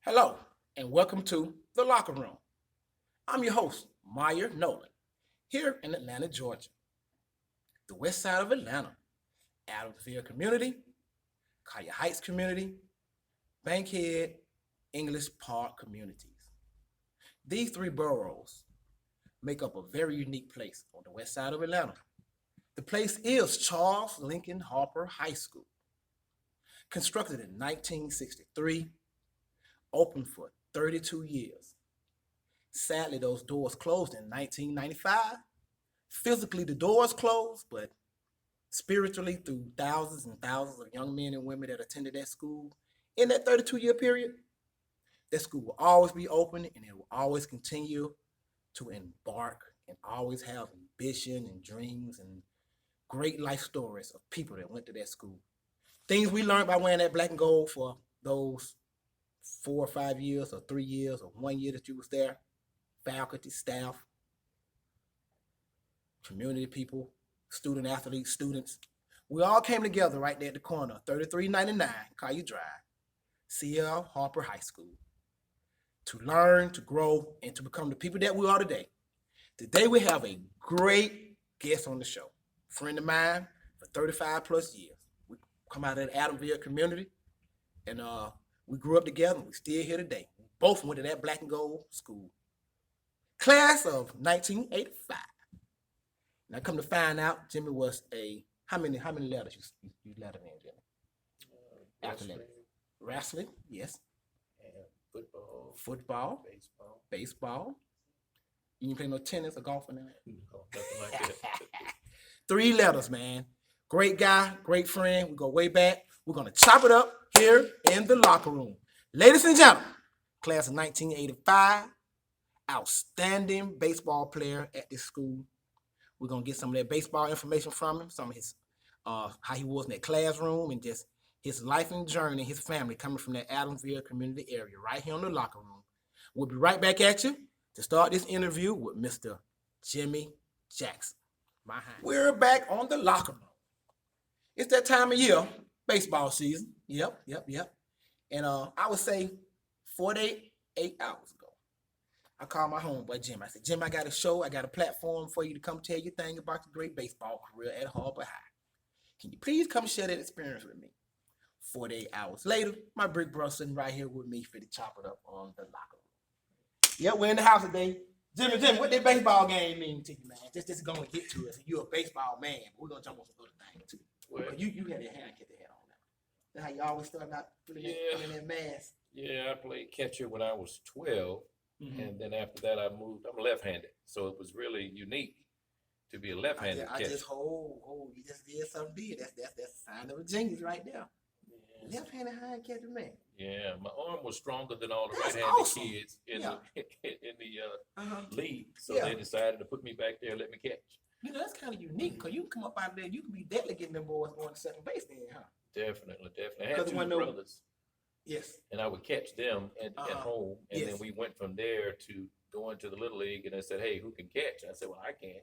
Hello, and welcome to The Locker Room. I'm your host, Meyer Nolan, here in Atlanta, Georgia, the west side of Atlanta, Adamsville community, Collier Heights community, Bankhead, English Park communities. These three boroughs make up a very unique place on the west side of Atlanta. The place is Charles Lincoln Harper High School, constructed in 1963, open for 32 years. Sadly, those doors closed in 1995. Physically, the doors closed, but spiritually, through thousands and thousands of young men and women that attended that school in that 32-year period, that school will always be open and it will always continue to embark and always have ambition and dreams and great life stories of people that went to that school. Things we learned by wearing that black and gold for those 4 or 5 years or 3 years or 1 year that you was there, faculty, staff, community people, student athletes, students. We all came together right there at the corner, 3399 Collier Drive, C.L. Harper High School, to learn, to grow, and to become the people that we are today. Today we have a great guest on the show, friend of mine for 35 plus years. We come out of the Adamsville community, and we grew up together. And we still here today. We both went to that black and gold school. Class of 1985. And I come to find out, Jimmy was a how many letters you lettered in, Jimmy? Athletics. Wrestling, yes. And football, Football, baseball. You didn't play no tennis or golf or nothing? no, nothing like that. 3 letters, man. Great guy, great friend. We go way back. We're gonna chop it up here in the locker room. Ladies and gentlemen, class of 1985, outstanding baseball player at this school. We're gonna get some of that baseball information from him, some of his how he was in that classroom and just his life and journey, his family coming from that Adamsville community area, right here in the locker room. We'll be right back at you to start this interview with Mr. Jimmy Jackson. We're back on the locker room. It's that time of year, baseball season. Yep. And I would say 48 hours ago, I called my homeboy Jim. I said, Jim, I got a show, I got a platform for you to come tell your thing about your great baseball career at Harper High. Can you please come share that experience with me? 48 hours later, my big brother sitting right here with me for to chop it up on the locker room. Yep, we're in the house today. Jimmy, what that baseball game mean to you, man? Just gonna get to it. You're a baseball man, but we're gonna jump on some other things too. Well, you had your hand, get the head on now. That's how you always start out putting that mask. Yeah, I played catcher when I was 12, and then after that I moved. I'm left-handed, so it was really unique to be a left-handed catcher. I just you just did something big. That's a sign of a genius right there. Yes. Left-handed hand catcher, man. Yeah, my arm was stronger than all the right-handed awesome. kids in the league, so they decided to put me back there and let me catch. You know, that's kind of unique because you come up out there, you can be deadly getting them boys going to second base then, huh? Definitely. I had two brothers. Yes. And I would catch them at home, and then we went from there to going to the Little League, and they said, hey, who can catch? I said, well, I can.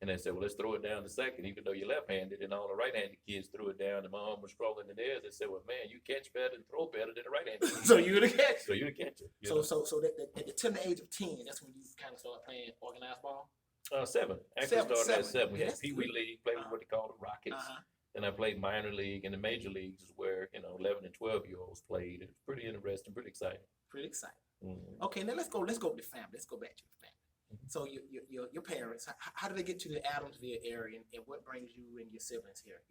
And they said, well, let's throw it down to second, even though you're left-handed. And all the right-handed kids threw it down, and my arm was stronger than theirs. They said, well, man, you catch better and throw better than the right-handed kid. So you're the catcher. So you're the catcher. So at the tender age of 10, that's when you kind of started playing organized ball? 7. Actually started at 7. We had Yes. Pee Wee League, played with what they call the Rockets. Then I played minor league, and the major leagues is where 11 and 12-year-olds played. It was pretty interesting, pretty exciting. Mm-hmm. Okay, now let's go with the family. Let's go back to the family. So your parents, how did they get to the Adamsville area, and what brings you and your siblings here?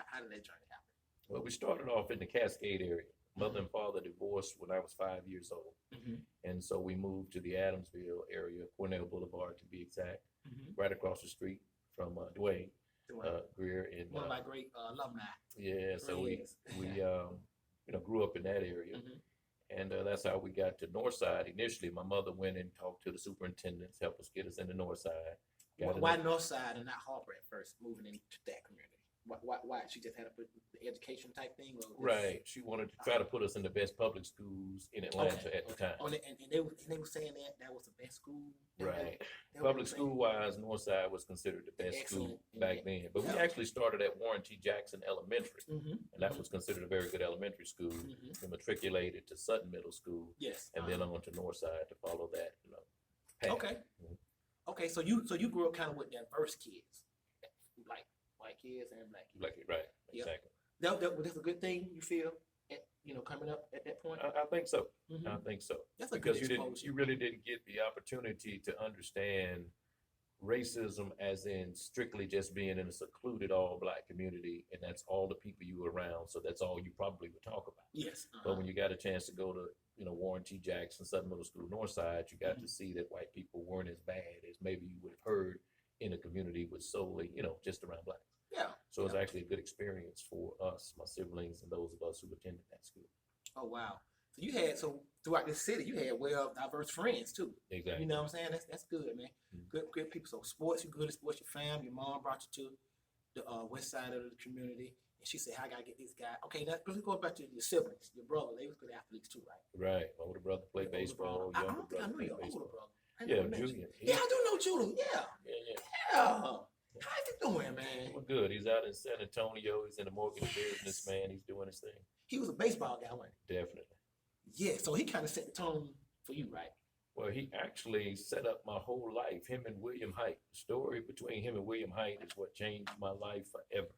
How did that journey happen? Well, we started off in the Cascade area. Mother and father divorced when I was 5 years old. And so we moved to the Adamsville area, Cornell Boulevard to be exact, right across the street from Dwayne Greer. And, one of my great alumni. Yeah, so we grew up in that area. And that's how we got to Northside. Initially, my mother went and talked to the superintendents, helped us get us into Northside. Why Northside and not Harper at first, moving into that community? Why? She just had to put the education type thing, or Right. She wanted to try to put us in the best public schools in Atlanta at the time. and they were saying that was the best school. Right. They were Public saying. school wise, Northside was considered the best school Excellent. back then. But we actually started at Warren T. Jackson Elementary, Mm-hmm. and that was considered a very good elementary school. Mm-hmm. We matriculated to Sutton Middle School, Yes. and then on to Northside to follow that, path. Okay. Mhm. Okay. So you grew up kind of with diverse kids, like white kids and black kids. Right. Yeah. Exactly. That's a good thing, you feel, coming up at that point. I think so. Mhm. I think so. That's a Because good exposure. you really didn't get the opportunity to understand racism as in strictly just being in a secluded all black community, and that's all the people you were around, so that's all you probably would talk about. Yes. But when you got a chance to go to Warren T. Jackson, Southern Middle School, Northside, you got to see that white people weren't as bad as maybe you would have heard in a community with solely just around blacks. Yeah. So it was actually a good experience for us, my siblings, and those of us who attended that school. Oh wow. So throughout this city, you had diverse friends too. Exactly. You know what I'm saying? That's good, man. Mhm. Good people. So sports, you're good at sports. Your fam, your mom brought you to the west side of the community, and she said, "I gotta get this guy." Okay, let's go back to your siblings. Your brother, they was good athletes too, right? Right. My older brother played Your older baseball. brother. I Younger don't think I brother knew played your older baseball. brother. I Yeah, never met you. Julian. Yeah, I do know Julian. Yeah. Yeah. Yeah. How you doing, man? We're good. He's out in San Antonio. He's in the mortgage business, man. He's doing his thing. He was a baseball guy, wasn't Definitely. he? Yeah. So he kind of set the tone for you, right? Well, he actually set up my whole life. Him and William Height. The story between him and William Height is what changed my life forever.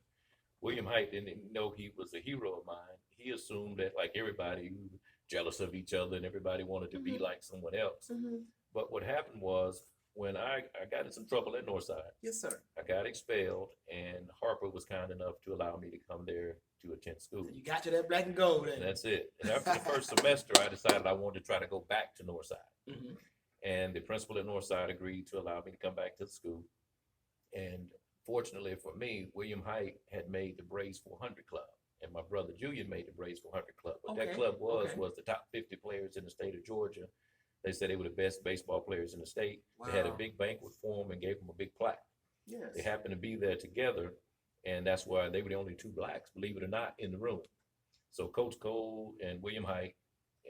William Height didn't know he was a hero of mine. He assumed that, like everybody, we were jealous of each other and everybody wanted to be Mhm. like someone else. Mm-hmm. But what happened was when I got in some trouble at Northside, Yes, sir. I got expelled, and Harper was kind enough to allow me to come there to attend school. You got to that black and gold. And that's it. And after the first semester, I decided I wanted to try to go back to Northside. Mm-hmm. And the principal at Northside agreed to allow me to come back to the school. And fortunately for me, William Height had made the Braves 400 Club, and my brother Julian made the Braves 400 Club. What Okay, that club was okay. was the top 50 players in the state of Georgia. They said they were the best baseball players in the state. They had a Wow. big banquet for them and gave them a big plaque. Yes. They happened to be there together, and that's why they were the only two blacks, believe it or not, in the room. So Coach Cole and William Height,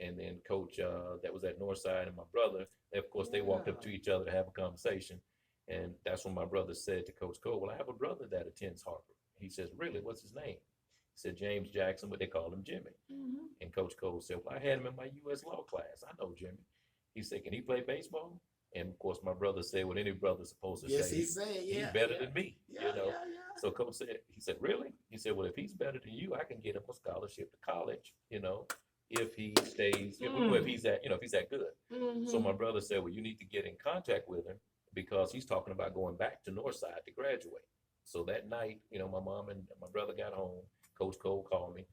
and then Coach that was at Northside, and my brother, of course, they walked up to each other to have a conversation. And that's when my brother said to Coach Cole, "Well, I have a brother that attends Harper." He says, "Really? What's his name?" He said, "James Jackson, but they call him Jimmy." Mm-hmm. And Coach Cole said, "Well, I had him in my U.S. law class. I know Jimmy." He said, "Can he play baseball?" And of course, my brother said what any brother's supposed to Yes, say. he said, He's yeah. better yeah. than me, Yeah, you know. yeah, yeah. So Coach said, he said, "Really?" He said, "Well, if he's better than you, I can get him a scholarship to college, if he stays, if he's that good." Mm-hmm. So my brother said, "Well, you need to get in contact with him because he's talking about going back to Northside to graduate." So that night, my mom and my brother got home. Coach Cole called me.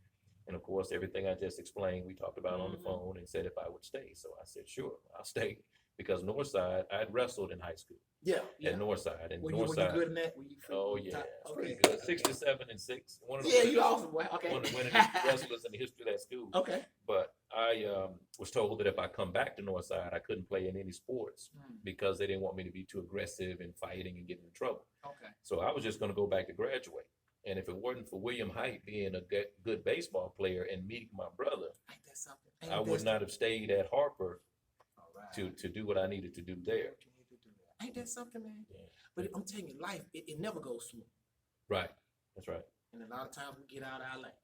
And of course, everything I just explained, we talked about on the Mhm. phone and said if I would stay. So I said, "Sure, I'll stay." Because Northside, I'd wrestled in high school Yeah. Yeah. at Northside. And Were you Northside, good in that? Were you oh yeah, top- it's okay. pretty good. 67-6. One of the Yeah, you winners- awesome, boy. Okay. one of the winningest wrestlers in the history of that school. Okay. But I was told that if I come back to Northside, I couldn't play in any sports because they didn't want me to be too aggressive and fighting and getting in trouble. Okay. So I was just going to go back to graduate. And if it wasn't for William Height being a good baseball player and meeting my brother, Ain't that something? I would not have stayed at Harper All right. to do what I needed to do there. Ain't that something, man? Yeah. But I'm telling you, life, it never goes smooth. Right. That's right. And a lot of times we get out of our lanes.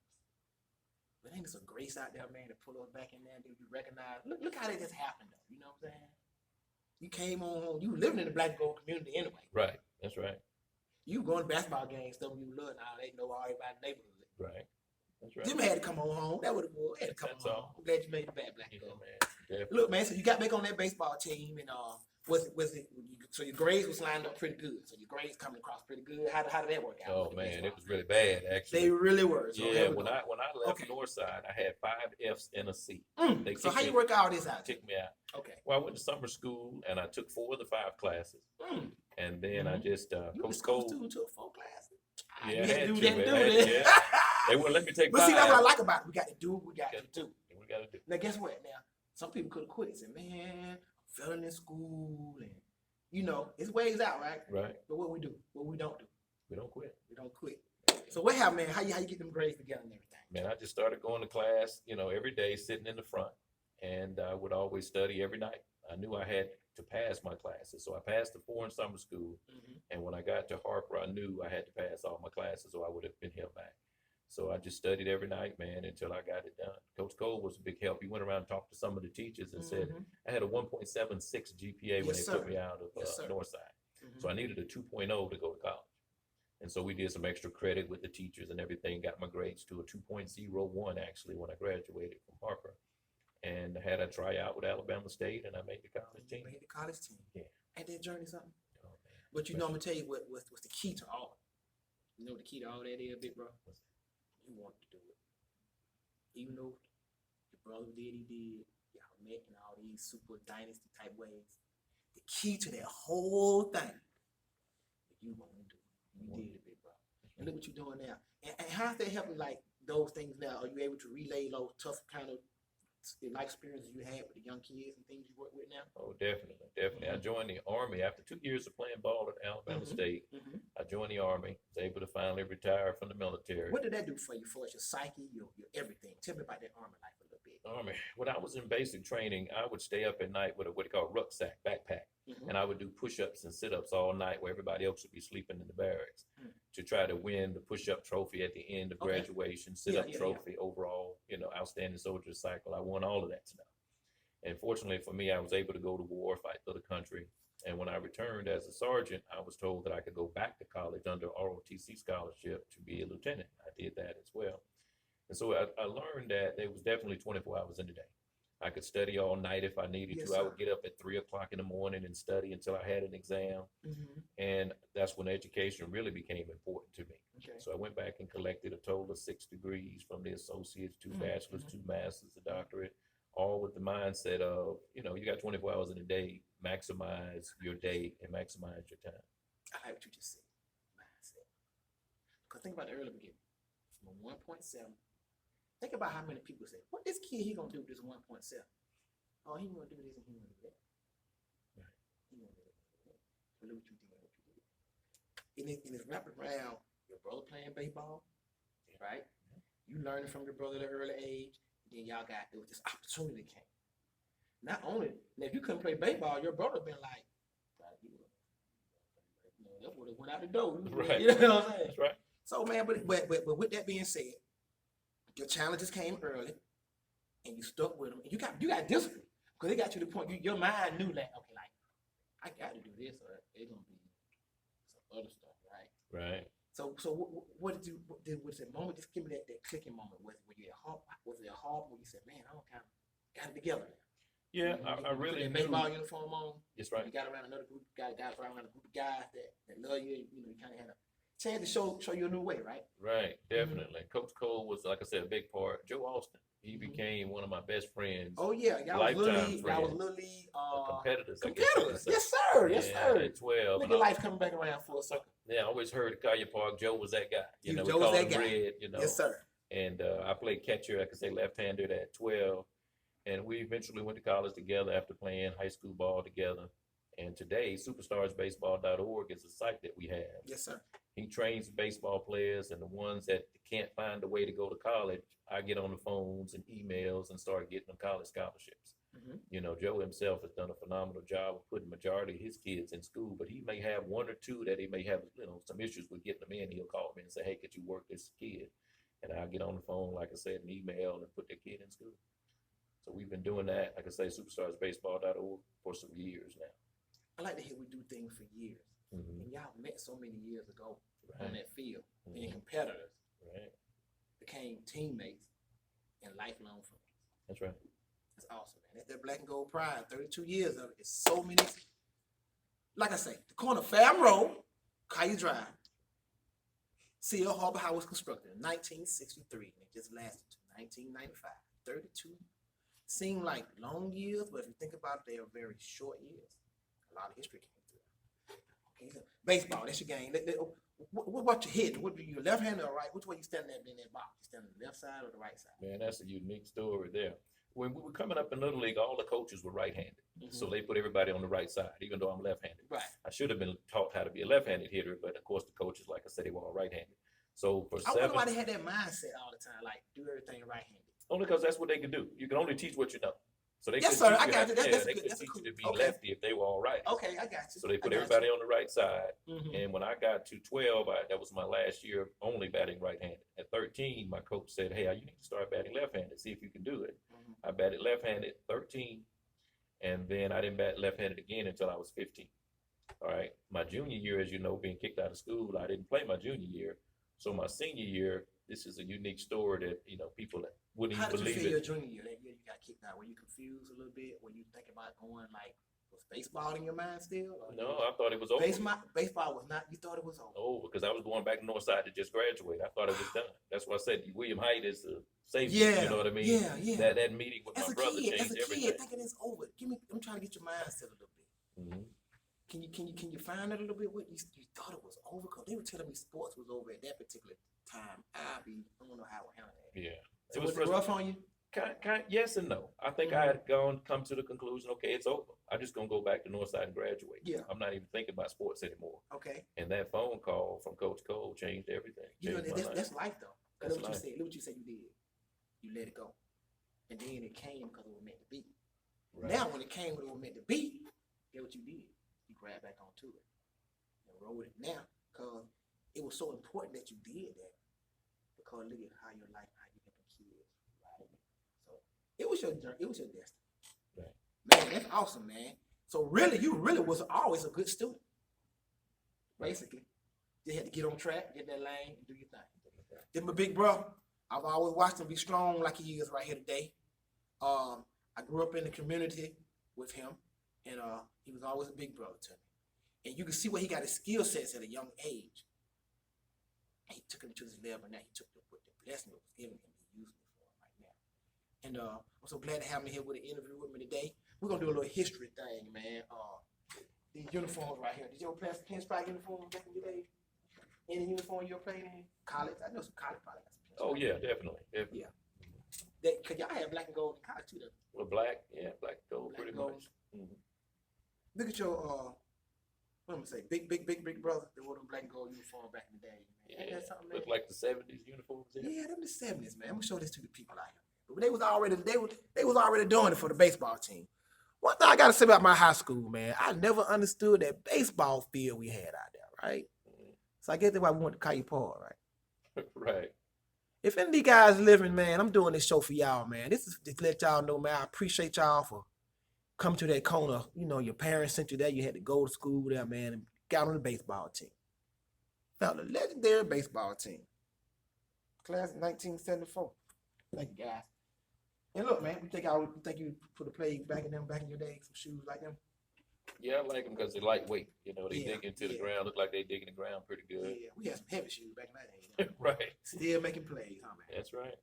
But ain't there some grace out there, man, to pull us back in there and be recognized? Look how that just happened, though. You know what I'm saying? You came on home. You living in the black and gold community anyway. Right. That's right. You going to basketball games, stuff you love now. They know everybody in the neighborhood. Right. That's right. Jim had to come on home. That would have been. Had to come That's on all. home. I'm glad you made it back, black and Yeah, gold. man. Definitely. Look, man. So you got back on that baseball team, and was it? So your grades was lined up pretty good. So your grades coming across pretty good. How did that work out? Oh with the man, baseball? it was really bad actually. They really were. So Yeah, here we when go. I left Okay. Northside, I had 5 F's and a C. They So kicked how you me- work all this out? Kicked me out. Okay. Well, I went to summer school and I took 4 of the 5 classes, and then I Mhm. just You Coach was school Cole. student to a 4 class. Yeah, You I had to had do to, that. man. Do I had- that. yeah. They wouldn't let me take But see, that's what I 5. like about it. We got to do what we got to do. We gotta do. Now, guess what? Now, some people could have quit and said, man, I'm failing in school. And, it's ways out, right? Right. But what we do, what we don't do, We don't quit. we don't quit. So what happened, man? How you get them grades together and everything? Man, I just started going to class, every day, sitting in the front, and I would always study every night. I knew I had to pass my classes, so I passed the 4 in summer school. And when I got to Harper, I knew I had to pass all my classes, or I would have been held back. So I just studied every night, man, until I got it done. Coach Cole was a big help. He went around and talked to some of the teachers and said I had a 1.76 GPA when they put me out of Northside. So I needed a 2.0 to go to college. And so we did some extra credit with the teachers and everything, got my grades to a 2.01 actually when I graduated from Harper. And had a tryout with Alabama State, and I made the college team. Made the college team. Yeah. Ain't that journey something? Oh, man. But I'm gonna tell you what's the key to all. You know what the key to all that is, big bro? You want to do it. Even though your brother did, he did. Y'all met in all these super dynasty type ways. The key to that whole thing, you want to do it. You did it, big bro. And look what you're doing now. And how's that helping like those things now? Are you able to relay those tough kind of life experiences you had with the young kids and things you work with now? Oh, definitely. I joined the Army after 2 years of playing ball at Alabama State. I joined the Army, was able to finally retire from the military. What did that do for you, for your psyche, your everything? Tell me about that Army life a little bit. Army. When I was in basic training, I would stay up at night with what they call rucksack, backpack. And I would do push-ups and sit-ups all night where everybody else would be sleeping in the barracks to try to win the push-up trophy at the end of graduation, sit-up trophy, overall, outstanding soldier cycle. I won all of that stuff. And fortunately for me, I was able to go to war, fight for the country. And when I returned as a sergeant, I was told that I could go back to college under ROTC scholarship to be a lieutenant. I did that as well. And so I learned that there was definitely 24 hours in the day. I could study all night if I needed to. I would get up at 3 o'clock in the morning and study until I had an exam. And that's when education really became important to me. So I went back and collected a total of 6 degrees, from the associates, 2 bachelors, 2 masters, a doctorate, all with the mindset of, you got 24 hours in a day, maximize your day and maximize your time. I like what you just said, mindset. Because think about the early beginning, from 1.7. Think about how many people say, what this kid, he gonna do with this 1.7? Oh, he gonna do this and he gonna do that. Right. He gonna do that. But look what you did, And it's wrapped around your brother playing baseball, right? You learning from your brother at an early age, then y'all got, it was this opportunity came. Not only, now if you couldn't play baseball, your brother been like, that would have went out the door. Right. You know what I'm saying? That's right. So man, but with that being said, your challenges came early, and you stuck with them. And you got discipline, because it got you to the point your mind knew that, okay, like I got to do this, or it's gonna be some other stuff, right? Right. So what did was that moment? Just give me that clicking moment. Was it a hard where you said, man, I don't kind of got it together now? Yeah, I really put that baseball uniform on. That's right. You got around another group, got around a group of guys that love you. You kind of had a chance to show you a new way, right? Right, definitely. Coach Cole was, like I said, a big part. Joe Austin, he became one of my best friends. Oh yeah, y'all was Little League competitors. Competitors, yes sir, yes sir. At 12. Look at life coming back around full circle. Yeah, I always heard at Collier Park, Joe was that guy. We Joe called was that him guy. Red, Yes sir. And I played catcher, I could say left-handed at 12. And we eventually went to college together after playing high school ball together. And today, superstarsbaseball.org is a site that we have. Yes sir. He trains baseball players, and the ones that can't find a way to go to college, I get on the phones and emails and start getting them college scholarships. Joe himself has done a phenomenal job of putting majority of his kids in school, but he may have 1 or 2 that he may have, some issues with getting them in. He'll call me and say, hey, could you work this kid? And I'll get on the phone, like I said, and email and put their kid in school. So we've been doing that, like I say, superstarsbaseball.org for some years now. I like to hear we do things for years. And y'all met so many years ago on that field, being competitors, became teammates and lifelong friends. That's right. That's awesome, man. That's that black and gold pride. 32 years of it. It's so many. Like I say, the corner Fam Road, Collier Drive. CL Harbor House was constructed in 1963, and it just lasted to 1995. 32 seem like long years, but if you think about it, they are very short years. A lot of history came through. Okay, so baseball, that's your game. What you hit? What you left-handed or right? Which way you standing in that box? You standing on the left side or the right side? Man, that's a unique story there. When we were coming up in Little League, all the coaches were right-handed. So they put everybody on the right side, even though I'm left-handed. Right. I should have been taught how to be a left-handed hitter, but of course the coaches, like I said, they were all right-handed. So for I wonder seven, why they had that mindset all the time, like do everything right-handed. only because that's what they can do. You can only teach what you know. So they Yes, could sir. teach I you got how, you. yeah, That's they good. could That's a teach cool. you to be Okay. lefty if they were all right. Okay, I got you. So they put I got everybody on the right side. you. Mhm. And when I got to 12, that was my last year only batting right-handed. At 13, my coach said, "Hey, you need to start batting left-handed. See if you can do it." Mhm. I batted left-handed 13, and then I didn't bat left-handed again until I was 15. All right. My junior year, as you know, being kicked out of school, I didn't play my junior year. So my senior year, this is a unique story that people that wouldn't How even did you believe feel your it. junior year? That year you got kicked out. Were you confused a little bit? Were you thinking about going like was baseball in your mind still? Or No, I thought it was over. Baseball was not. You thought it was over. Over because I was going back to Northside to just graduate. I thought it was done. That's why I said William Height is the safety. Yeah, You know what I mean? yeah, yeah. That meeting with As my a brother kid, changed everything. thinking it's over. I'm trying to get your mindset a little bit. Mhm. Can you find out a little bit what you thought it was over? Because they were telling me sports was over at that particular time. I don't know how I would handle that. Yeah. So was it rough on you? Yes and no. I think I had come to the conclusion, okay, it's over. I'm just gonna go back to Northside and graduate. Yeah. I'm not even thinking about sports anymore. Okay. And that phone call from Coach Cole changed everything. You know, Changed my life. that's life though. That's Look what you life. said. Look what you said you did. You let it go. And then it came because it was meant to be. Right. Now when it came when it was meant to be, guess what you did? You grabbed back onto it. And rolled it now because it was so important that you did that. Because look at how your life, how you helping kids, right? So it was your journey, it was your destiny. Right. Man, that's awesome, man. So really, you really was always a good student. Basically. You had to get on track, get in that lane, and do your thing. Then my big bro, I've always watched him be strong like he is right here today. I grew up in the community with him, and he was always a big brother to me. And you can see where he got his skill sets at a young age. And he took him to his level. Now he took what the blessing that was given him. He used it for him right now. And I'm so glad to have him here with an interview with me today. We're gonna do a little history thing, man. These uniforms right here. Did you ever play pinstripe uniforms back in your day? Any uniform you ever played in? College? I know some college probably got some pinstripe. Oh yeah, definitely. Yeah. Cause y'all have black and gold in college too, though. Well, black and gold, Black pretty and gold. much. Mhm. Look at your what am I say? Big brother that wore them black and gold uniform back in the day. Man. Ain't Yeah, that something, man? looked like the '70s uniforms. Yeah, them the 70s, man. I'm gonna show this to the people out here. But they was already doing it for the baseball team. One thing I gotta say about my high school, man, I never understood that baseball field we had out there, right? So I guess that's why we went to Caillou Park, right? Right. If any of these guys living, man, I'm doing this show for y'all, man. This is to let y'all know, man. I appreciate y'all for coming to that corner. You know, your parents sent you there. You had to go to school there, man, and got on the baseball team. Found a legendary baseball team. Class of 1974. Thank you, guys. And look, man, you think you put a play back in your day, some shoes like them? Yeah, I like them because they're lightweight. You know, they Yeah, dig into the yeah. ground. Look like they digging the ground pretty good. Yeah, we had some heavy shoes back in that day. You know? Right. Still making plays, huh, man? That's right.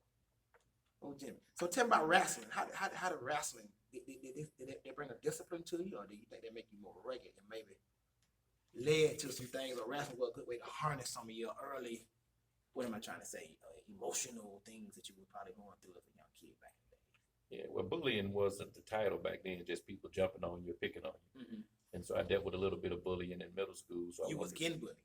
Oh, Jimmy. So tell me about wrestling. How did wrestling, did they bring a discipline to you, or do you think they make you more rugged and maybe led to some things, or wrestling was a good way to harness some of your early, what am I trying to say, emotional things that you were probably going through as a young kid back in the day? Yeah. Well, bullying wasn't the title back then. Just people jumping on you, picking on you. Mm-hmm. And so I dealt with a little bit of bullying in middle school. So You was getting bullied.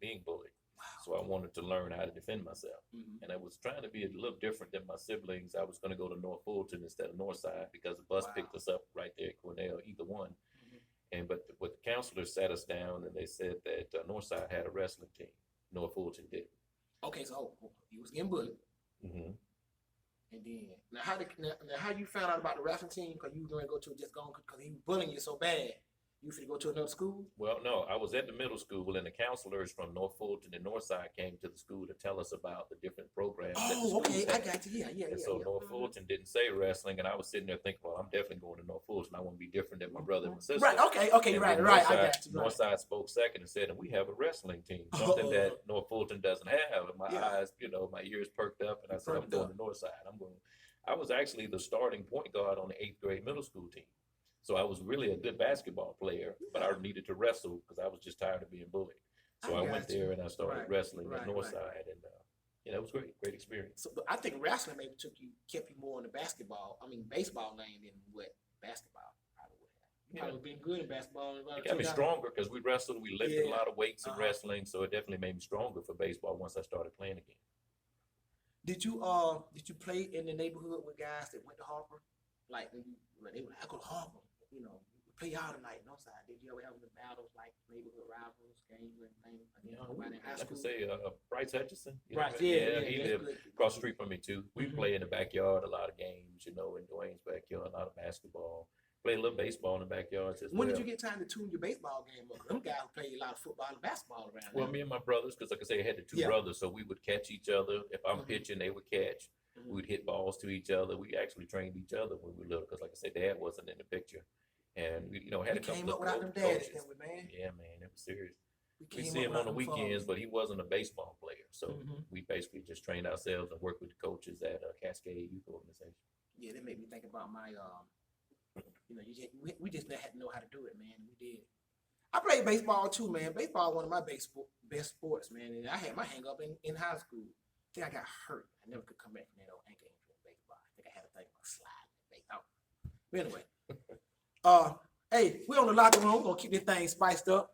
being bullied. Wow. So I wanted to learn how to defend myself. Mm-hmm. And I was trying to be a little different than my siblings. I was going to go to North Fulton instead of Northside because the bus Wow. picked us up right there at Cornell, either one. Mm-hmm. But the counselors sat us down and they said that Northside had a wrestling team. North Fulton didn't. Okay, so you was getting bullied. Mm-hmm. And then now how you found out about the wrestling team? Because you were going to go to just going because he was bullying you so bad. You finna go to another school? Well, no, I was at the middle school and the counselors from North Fulton and Northside came to the school to tell us about the different programs. that the Oh, schools okay, I had. got you. Yeah. And so North Fulton didn't say wrestling, and I was sitting there thinking, well, I'm definitely going to North Fulton. I want to be different than my brother and my sister. Right, okay, And right. then I Northside- got you. Right. Northside spoke second and said, and we have a wrestling team, something that North Fulton doesn't have. And my Yeah. eyes, my ears perked up, and I said, I'm Perked going up. to Northside. I was actually the starting point guard on the 8th grade middle school team. So I was really a good basketball player, but I needed to wrestle because I was just tired of being bullied. So I went got you. there and I started Right, wrestling right, at right. Northside, and it was great experience. So, but I think wrestling maybe kept you more in the baseball lane than what basketball probably would have. You know, been good in basketball. It got me stronger because we wrestled, we lifted a lot of weights in wrestling, so it definitely made me stronger for baseball once I started playing again. Did you play in the neighborhood with guys that went to Harper? Like when they were like, I go to Harper, you know, we play y'all tonight, no side. Did you ever have any battles like neighborhood rivals, games or anything? Like I say, Bryce Hutchinson. Bryce, he lived across the street from me too. We play in the backyard a lot of games, you know, in Dwayne's backyard, a lot of basketball. Play a little baseball in the backyards as well. When did you get time to tune your baseball game up? Them guys played a lot of football and basketball around. Well, me and my brothers, because like I say, I had the two brothers, so we would catch each other. If I'm pitching, they would catch. We'd hit balls to each other. We actually trained each other when we were little, because like I said, Dad wasn't in the picture, and we, had a couple of without them dads, man. Yeah, man, it was serious. We see him on the weekends, but he wasn't a baseball player, so we basically just trained ourselves and worked with the coaches at Cascade Youth Organization. Yeah, that made me think about my we just had to know how to do it, man. We did. I played baseball too, man. Baseball one of my best sports, man. And I had my hang up in high school. I think I got hurt. I never could come back from that old ankle injury in baseball. I think I had a thing about sliding. But anyway, hey, we're on the locker room. We're gonna keep this thing spiced up.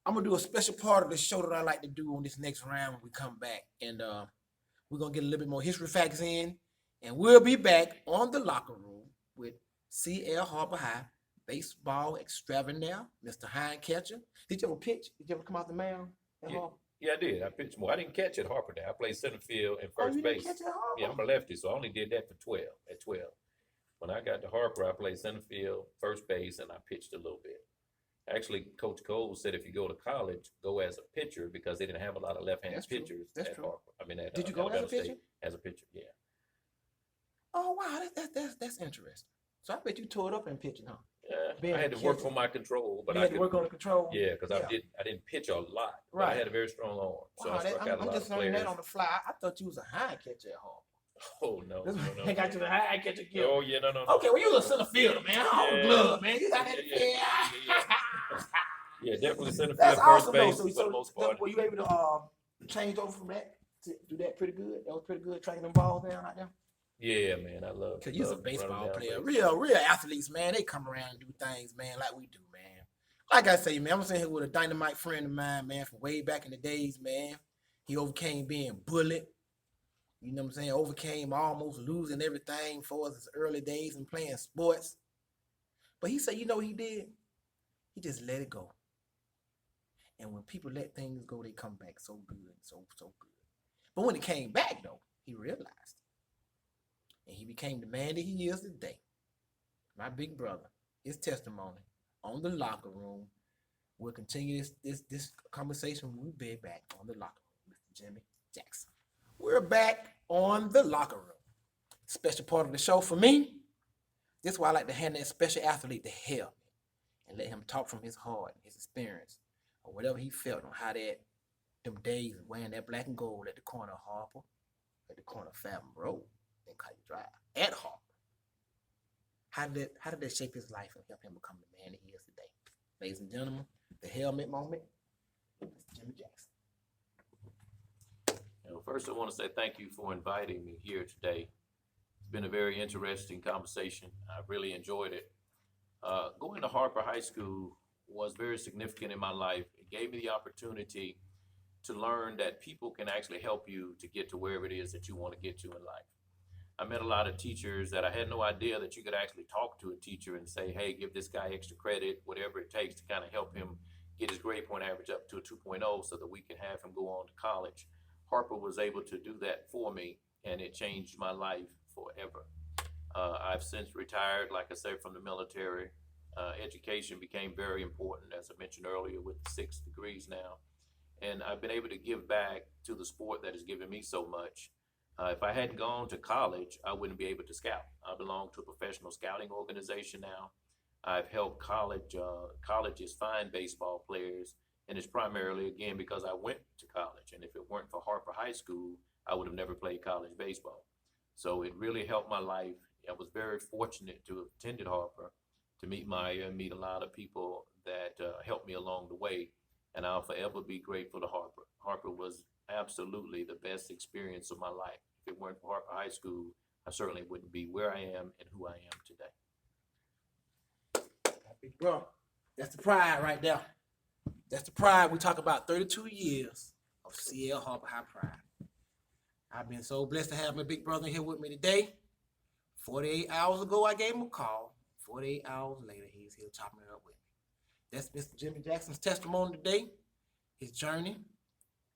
I'm gonna do a special part of the show that I like to do on this next round when we come back, and we're gonna get a little bit more history facts in, and we'll be back on the locker room with C.L. Harper High baseball extraordinaire, Mr. Hind Catcher. Did you ever pitch? Did you ever come out the mound at Harper? Yeah, I did. I pitched more. I didn't catch at Harper now. I played center field and first base. Didn't catch at Harper? Yeah, I'm a lefty, so I only did that for 12. At 12, when I got to Harper, I played center field, first base, and I pitched a little bit. Actually, Coach Cole said if you go to college, go as a pitcher because they didn't have a lot of left-handed pitchers at Harper. I mean, did you go as a pitcher? As a pitcher, yeah. Oh wow, that's interesting. So I bet you tore it up in pitching, huh? Yeah, I had to work on my control, but I had to work on the control. Yeah, because I didn't pitch a lot. Right, I had a very strong arm, so wow, I struck out a lot I'm just of learning players. that on the fly. I thought you was a high catcher at home. Oh no, I got you the high catcher. Oh yeah, no. Okay, well you was a center fielder, man. Oh, glove, man. You got that. Yeah, definitely center field, That's first awesome, base though. for the most part. Were you able to change over from that to do that pretty good? That was pretty good training them balls down out there. Yeah, man, I love. Cause you're a baseball player, real athletes, man. They come around and do things, man, like we do, man. Like I say, man, I'm sitting here with a dynamite friend of mine, man, from way back in the days, man. He overcame being bullied. You know what I'm saying? Overcame almost losing everything for his early days and playing sports. But he said, you know what he did? He just let it go. And when people let things go, they come back so good, so good. But when it came back, though, he realized. And he became the man that he is today. My big brother, his testimony on the locker room. We'll continue this conversation when we be back on the locker room, Mr. Jimmy Jackson. We're back on the locker room. Special part of the show for me. This is why I like to hand that special athlete to help and let him talk from his heart and his experience or whatever he felt on how them days of wearing that black and gold at the corner of Harper, at the corner of Fathom Road in Kite Drive, at Harper. How did that shape his life and help him become the man that he is today? Ladies and gentlemen, the helmet moment, Mr. Jimmy Jackson. First, I want to say thank you for inviting me here today. It's been a very interesting conversation. I really enjoyed it. Going to Harper High School was very significant in my life. It gave me the opportunity to learn that people can actually help you to get to wherever it is that you want to get to in life. I met a lot of teachers that I had no idea that you could actually talk to a teacher and say, hey, give this guy extra credit, whatever it takes to kind of help him get his grade point average up to a 2.0 so that we can have him go on to college. Harper was able to do that for me, and it changed my life forever. I've since retired, like I said, from the military. Education became very important, as I mentioned earlier, with 6 degrees now. And I've been able to give back to the sport that has given me so much. If I hadn't gone to college, I wouldn't be able to scout. I belong to a professional scouting organization now. I've helped colleges find baseball players, and it's primarily, again, because I went to college. And if it weren't for Harper High School, I would have never played college baseball. So it really helped my life. I was very fortunate to have attended Harper, to meet Maya, meet a lot of people that helped me along the way. And I'll forever be grateful to Harper. Harper was absolutely the best experience of my life. If it weren't for Harper High School, I certainly wouldn't be where I am and who I am today. Happy Bro, that's the pride right there. That's the pride. We talk about 32 years of CL Harper High Pride. I've been so blessed to have my big brother here with me today. 48 hours ago, I gave him a call. 48 hours later, he's here chopping it up with me. That's Mr. Jimmy Jackson's testimony today, his journey.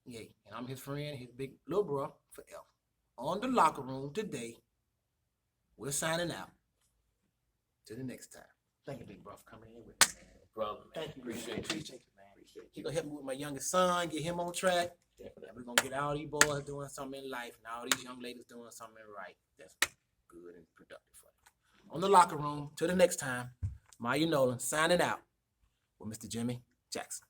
Yeah, and I'm his friend, his big little bro forever. On the locker room today, we're signing out. Till the next time. Thank you, big bro, for coming in with me, man. No problem, man. Thank you, Appreciate man. you. Appreciate you, man. Appreciate He you. gonna help me with my youngest son, get him on track. Definitely. And we're gonna get all these boys doing something in life and all these young ladies doing something right. That's good and productive for them. On the locker room, till the next time, Maya Nolan signing out with Mr. Jimmy Jackson.